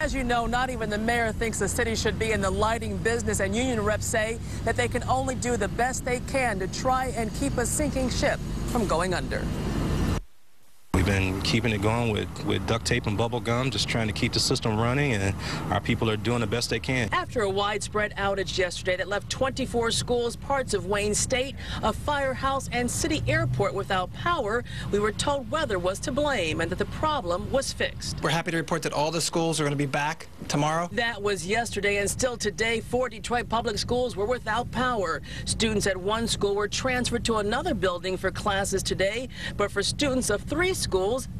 as you know, not even the mayor thinks the city should be in the lighting business, and union reps say that they can only do the best they can to try and keep a sinking ship from going under. We've been keeping it going with duct tape and bubble gum, just trying to keep the system running, and our people are doing the best they can. After a widespread outage yesterday that left 24 schools, parts of Wayne State, a firehouse, and city airport without power, we were told weather was to blame and that the problem was fixed. We're happy to report that all the schools are going to be back tomorrow. That was yesterday, and still today, 4 Detroit public schools were without power. Students at one school were transferred to another building for classes today, but for students of 3 schools,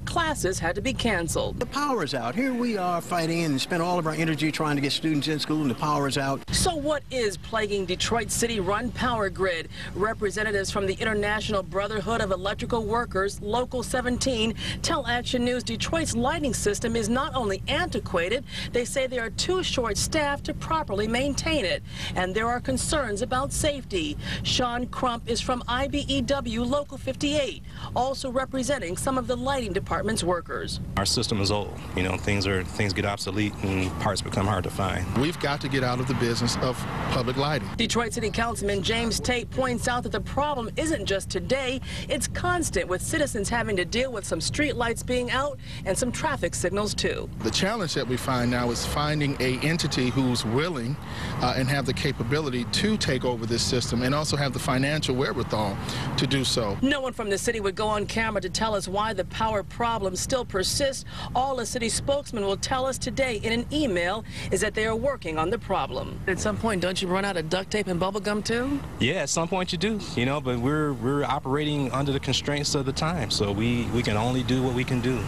classes had to be canceled. The power is out. Here we are fighting and spend all of our energy trying to get students in school, and the power is out. So what is plaguing Detroit city-run power grid? Representatives from the International Brotherhood of Electrical Workers, Local 17, tell Action News Detroit's lighting system is not only antiquated, they say they are too short-staffed to properly maintain it. And there are concerns about safety. Sean Crump is from IBEW Local 58, also representing some of the lighting department's workers. Our system is old. You know, things get obsolete and parts become hard to find. We've got to get out of the business of public lighting. Detroit City Councilman James Tate points out that the problem isn't just today, it's constant, with citizens having to deal with some street lights being out and some traffic signals too. The challenge that we find now is finding an entity who's willing and have the capability to take over this system and also have the financial wherewithal to do so. No one from the city would go on camera to tell us why the power problem still persists. All a city spokesman will tell us today in an email is that they are working on the problem. At some point, don't you run out of duct tape and bubble gum too? Yeah, at some point you do, you know, but we're operating under the constraints of the time, so we can only do what we can do.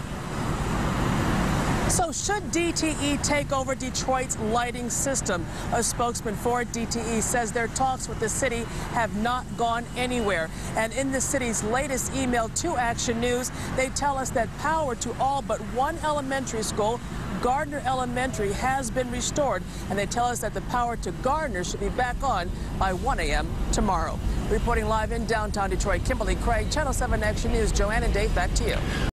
So should DTE take over Detroit's lighting system? A spokesman for DTE says their talks with the city have not gone anywhere. And in the city's latest email to Action News, they tell us that power to all but one elementary school, Gardner Elementary, has been restored. And they tell us that the power to Gardner should be back on by 1 a.m. tomorrow. Reporting live in downtown Detroit, Kimberly Craig, Channel 7 Action News. Joanne and Dave, back to you.